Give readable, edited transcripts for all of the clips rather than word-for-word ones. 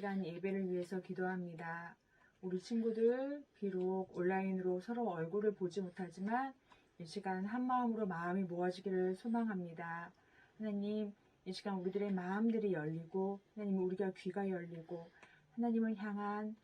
시간 예배를 위해서 기도합니다. 우리 친구들 비록 온라인으로 서로 얼굴을 보지 못하지만 이 시간 한 마음으로 마음이 모아지기를 소망합니다. 하나님, 이 시간 우리들의 마음들이 열리고 하나님 우리가 귀가 열리고 하나님을 향한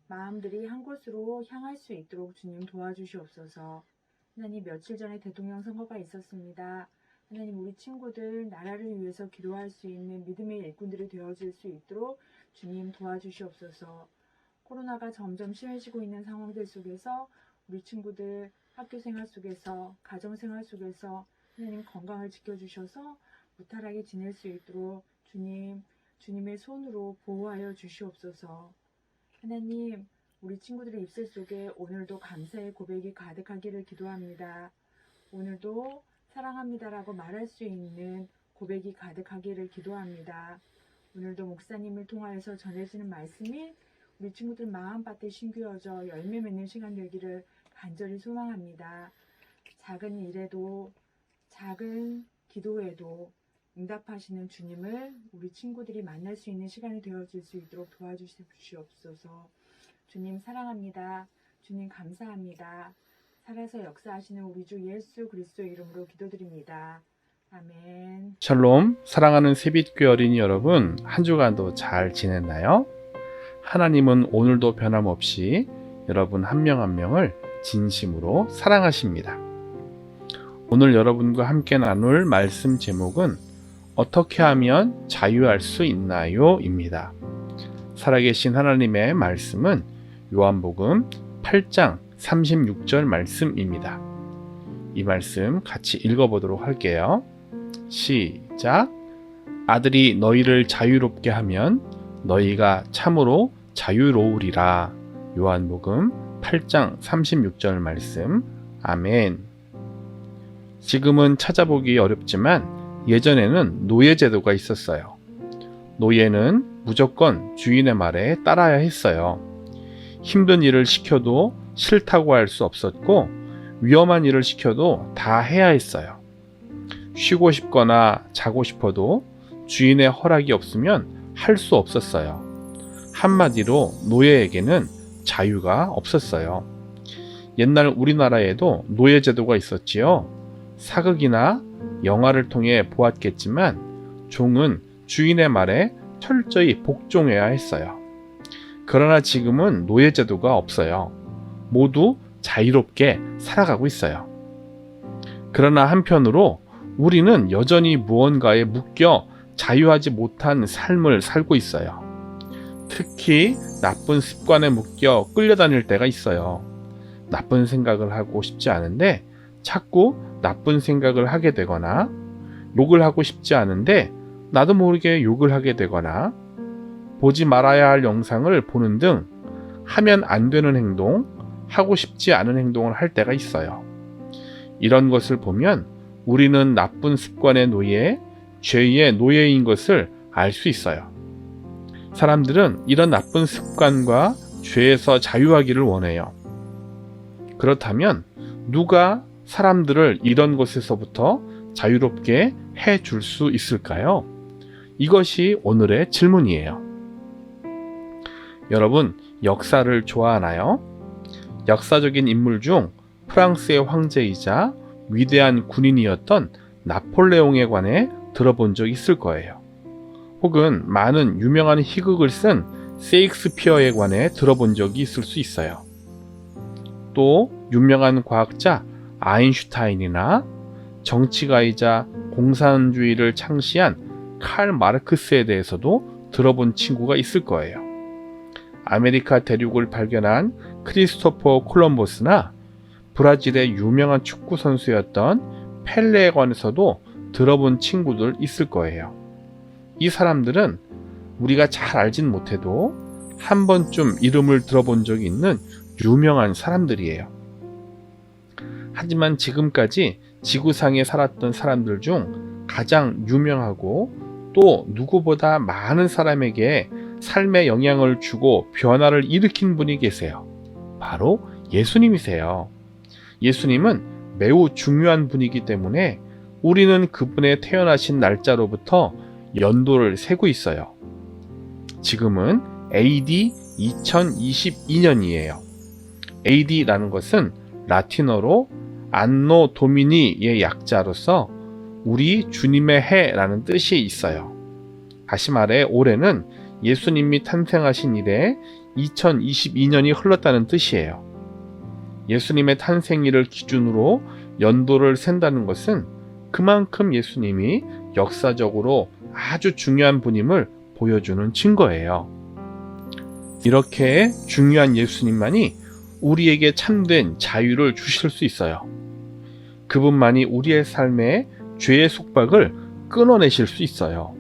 마음들이 한 곳으로 향할 수 있도록 주님 도와주시옵소서. 하나님, 며칠 전에 대통령 선거가 있었습니다. 하나님, 우리 친구들 나라를 위해서 기도할 수 있는 믿음의 일꾼들이 되어질 수 있도록 주님 도와주시옵소서. 코로나가 점점 심해지고 있는 상황들 속에서 우리 친구들 학교 생활 속에서 가정 생활 속에서 하나님 건강을 지켜주셔서 무탈하게 지낼 수 있도록 주님의 손으로 보호하여 주시옵소서. 하나님, 우리 친구들의 입술 속에 오늘도 감사의 고백이 가득하기를 기도합니다. 오늘도 사랑합니다라고 말할 수 있는 고백이 가득하기를 기도합니다. 오늘도 목사님을 통하여서 전해지는 말씀이 우리 친구들 마음밭에 심겨져 열매 맺는 시간 되기를 간절히 소망합니다. 작은 일에도 작은 기도에도 응답하시는 주님을 우리 친구들이 만날 수 있는 시간이 되어질 수 있도록 도와주시옵소서. 주님 사랑합니다. 주님 감사합니다. 살아서 역사하시는 우리 주 예수 그리스도의 이름으로 기도드립니다. 아멘. 샬롬, 사랑하는 세빛교회 어린이 여러분, 한 주간도 잘 지냈나요? 하나님은 오늘도 변함없이 여러분 한 명 한 명을 진심으로 사랑하십니다. 오늘 여러분과 함께 나눌 말씀 제목은 어떻게 하면 자유할 수 있나요? 입니다. 살아계신 하나님의 말씀은 요한복음 8장 36절 말씀입니다. 이 말씀 같이 읽어보도록 할게요. 시작. 아들이 너희를 자유롭게 하면 너희가 참으로 자유로우리라. 요한복음 8장 36절 말씀. 아멘. 지금은 찾아보기 어렵지만 예전에는 노예제도가 있었어요. 노예는 무조건 주인의 말에 따라야 했어요. 힘든 일을 시켜도 싫다고 할 수 없었고 위험한 일을 시켜도 다 해야 했어요. 쉬고 싶거나 자고 싶어도 주인의 허락이 없으면 할 수 없었어요. 한마디로 노예에게는 자유가 없었어요. 옛날 우리나라에도 노예제도가 있었지요. 사극이나 영화를 통해 보았겠지만 종은 주인의 말에 철저히 복종해야 했어요. 그러나 지금은 노예제도가 없어요. 모두 자유롭게 살아가고 있어요. 그러나 한편으로 우리는 여전히 무언가에 묶여 자유하지 못한 삶을 살고 있어요. 특히 나쁜 습관에 묶여 끌려다닐 때가 있어요. 나쁜 생각을 하고 싶지 않은데 자꾸 나쁜 생각을 하게 되거나 욕을 하고 싶지 않은데 나도 모르게 욕을 하게 되거나 보지 말아야 할 영상을 보는 등 하면 안 되는 행동, 하고 싶지 않은 행동을 할 때가 있어요. 이런 것을 보면 우리는 나쁜 습관의 노예, 죄의 노예인 것을 알 수 있어요. 사람들은 이런 나쁜 습관과 죄에서 자유하기를 원해요. 그렇다면 누가 사람들을 이런 것에서부터 자유롭게 해줄 수 있을까요? 이것이 오늘의 질문이에요. 여러분, 역사를 좋아하나요? 역사적인 인물 중 프랑스의 황제이자 위대한 군인이었던 나폴레옹에 관해 들어본 적 있을 거예요. 혹은 많은 유명한 희극을 쓴 셰익스피어에 관해 들어본 적이 있을 수 있어요. 또 유명한 과학자 아인슈타인이나 정치가이자 공산주의를 창시한 칼 마르크스에 대해서도 들어본 친구가 있을 거예요. 아메리카 대륙을 발견한 크리스토퍼 콜럼버스나 브라질의 유명한 축구 선수였던 펠레에 관해서도 들어본 친구들 있을 거예요. 이 사람들은 우리가 잘 알진 못해도 한 번쯤 이름을 들어본 적이 있는 유명한 사람들이에요. 하지만 지금까지 지구상에 살았던 사람들 중 가장 유명하고 또 누구보다 많은 사람에게 삶에 영향을 주고 변화를 일으킨 분이 계세요. 바로 예수님이세요. 예수님은 매우 중요한 분이기 때문에 우리는 그분의 태어나신 날짜로부터 연도를 세고 있어요. 지금은 AD 2022년이에요. AD라는 것은 라틴어로 안노 도미니의 약자로서 우리 주님의 해라는 뜻이 있어요. 다시 말해 올해는 예수님이 탄생하신 이래 2022년이 흘렀다는 뜻이에요. 예수님의 탄생일을 기준으로 연도를 센다는 것은 그만큼 예수님이 역사적으로 아주 중요한 분임을 보여주는 증거예요. 이렇게 중요한 예수님만이 우리에게 참된 자유를 주실 수 있어요. 그분만이 우리의 삶에 죄의 속박을 끊어내실 수 있어요.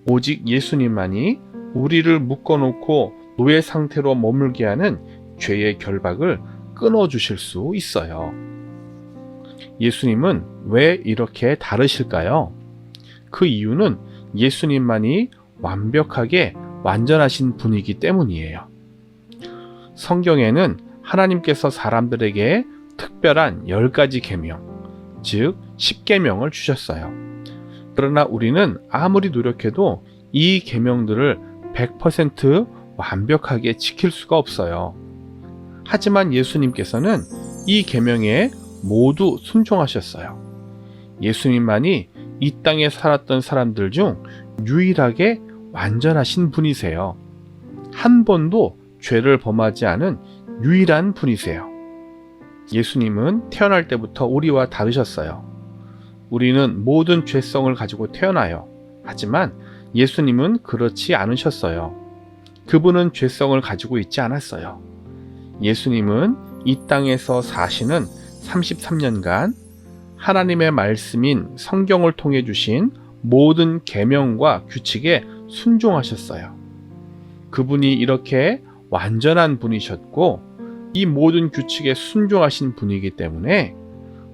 오직 예수님만이 우리를 묶어놓고 노예 상태로 머물게 하는 죄의 결박을 끊어주실 수 있어요. 예수님은 왜 이렇게 다르실까요? 그 이유는 예수님만이 완벽하게 완전하신 분이기 때문이에요. 성경에는 하나님께서 사람들에게 특별한 10가지 계명, 즉 10계명을 주셨어요. 그러나 우리는 아무리 노력해도 이 계명들을 100% 완벽하게 지킬 수가 없어요. 하지만 예수님께서는 이 계명에 모두 순종하셨어요. 예수님만이 이 땅에 살았던 사람들 중 유일하게 완전하신 분이세요. 한 번도 죄를 범하지 않은 유일한 분이세요. 예수님은 태어날 때부터 우리와 다르셨어요. 우리는 모든 죄성을 가지고 태어나요. 하지만 예수님은 그렇지 않으셨어요. 그분은 죄성을 가지고 있지 않았어요. 예수님은 이 땅에서 사시는 33년간 하나님의 말씀인 성경을 통해 주신 모든 계명과 규칙에 순종하셨어요. 그분이 이렇게 완전한 분이셨고 이 모든 규칙에 순종하신 분이기 때문에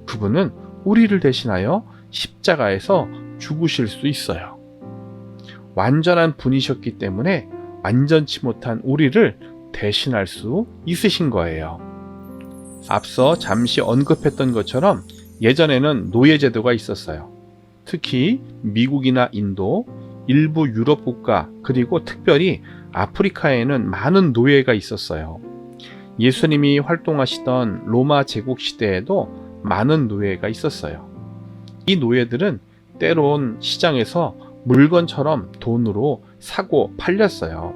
그분은 우리를 대신하여 십자가에서 죽으실 수 있어요. 완전한 분이셨기 때문에 완전치 못한 우리를 대신할 수 있으신 거예요. 앞서 잠시 언급했던 것처럼 예전에는 노예제도가 있었어요. 특히 미국이나 인도, 일부 유럽 국가, 그리고 특별히 아프리카에는 많은 노예가 있었어요. 예수님이 활동하시던 로마 제국 시대에도 많은 노예가 있었어요. 이 노예들은 때론 시장에서 물건처럼 돈으로 사고 팔렸어요.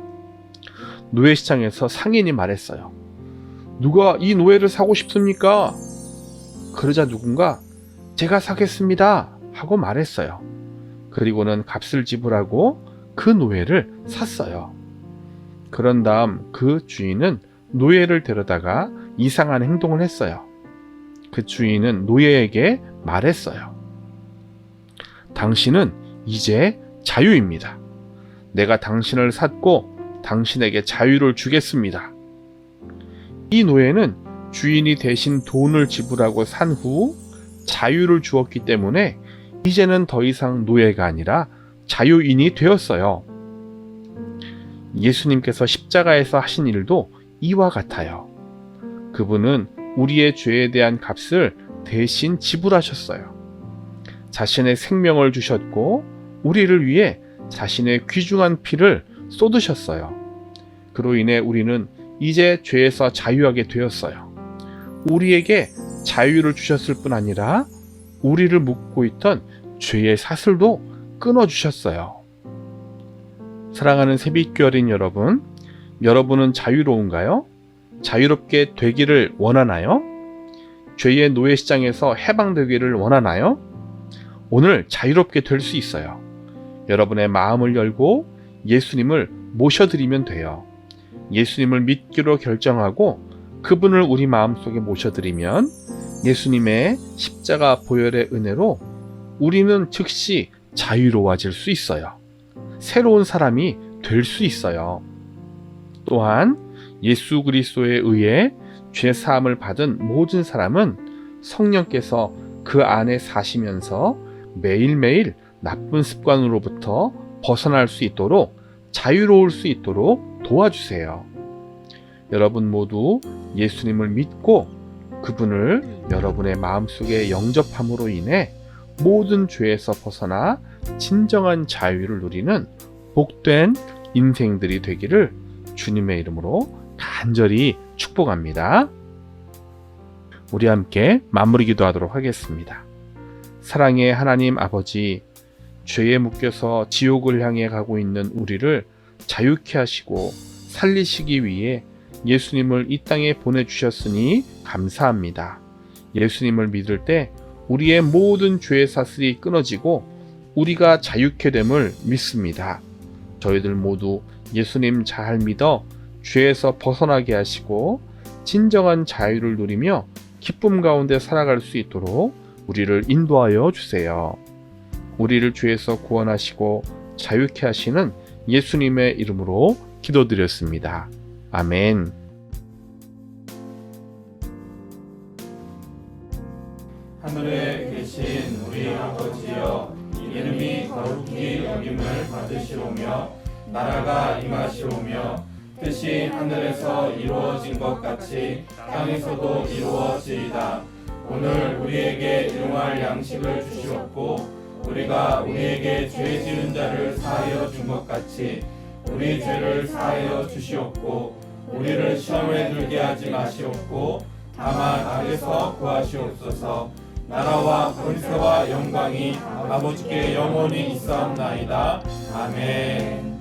노예 시장에서 상인이 말했어요. 누가 이 노예를 사고 싶습니까? 그러자 누군가 제가 사겠습니다 하고 말했어요. 그리고는 값을 지불하고 그 노예를 샀어요. 그런 다음 그 주인은 노예를 데려다가 이상한 행동을 했어요. 그 주인은 노예에게 말했어요. 당신은 이제 자유입니다. 내가 당신을 샀고 당신에게 자유를 주겠습니다. 이 노예는 주인이 대신 돈을 지불하고 산 후 자유를 주었기 때문에 이제는 더 이상 노예가 아니라 자유인이 되었어요. 예수님께서 십자가에서 하신 일도 이와 같아요. 그분은 우리의 죄에 대한 값을 대신 지불하셨어요. 자신의 생명을 주셨고 우리를 위해 자신의 귀중한 피를 쏟으셨어요. 그로 인해 우리는 이제 죄에서 자유하게 되었어요. 우리에게 자유를 주셨을 뿐 아니라 우리를 묶고 있던 죄의 사슬도 끊어주셨어요. 사랑하는 새빛교 어린 여러분, 여러분은 자유로운가요? 자유롭게 되기를 원하나요? 죄의 노예 시장에서 해방되기를 원하나요? 오늘 자유롭게 될 수 있어요. 여러분의 마음을 열고 예수님을 모셔드리면 돼요. 예수님을 믿기로 결정하고 그분을 우리 마음속에 모셔드리면 예수님의 십자가 보혈의 은혜로 우리는 즉시 자유로워질 수 있어요. 새로운 사람이 될 수 있어요. 또한 예수 그리스도에 의해 죄 사함을 받은 모든 사람은 성령께서 그 안에 사시면서 매일매일 나쁜 습관으로부터 벗어날 수 있도록 자유로울 수 있도록 도와주세요. 여러분 모두 예수님을 믿고 그분을 여러분의 마음속에 영접함으로 인해 모든 죄에서 벗어나 진정한 자유를 누리는 복된 인생들이 되기를 주님의 이름으로 간절히 축복합니다. 우리 함께 마무리 기도하도록 하겠습니다. 사랑의 하나님 아버지, 죄에 묶여서 지옥을 향해 가고 있는 우리를 자유케 하시고 살리시기 위해 예수님을 이 땅에 보내주셨으니 감사합니다. 예수님을 믿을 때 우리의 모든 죄의 사슬이 끊어지고 우리가 자유케 됨을 믿습니다. 저희들 모두 예수님 잘 믿어 죄에서 벗어나게 하시고 진정한 자유를 누리며 기쁨 가운데 살아갈 수 있도록 우리를 인도하여 주세요. 우리를 죄에서 구원하시고 자유케 하시는 예수님의 이름으로 기도드렸습니다. 아멘. 하늘에 계신 우리 아버지여, 이름이 거룩히 여김을 받으시오며 나라가 임하시오며 뜻이 하늘에서 이루어진 것 같이 땅에서도 이루어지이다. 오늘 우리에게 일용할 양식을 주시옵고 우리가 우리에게 죄 지은 자를 사하여 준 것 같이 우리 죄를 사하여 주시옵고 우리를 시험에 들게 하지 마시옵고 다만 악에서 구하시옵소서. 나라와 권세와 영광이 아버지께 영원히 있사옵나이다. 아멘.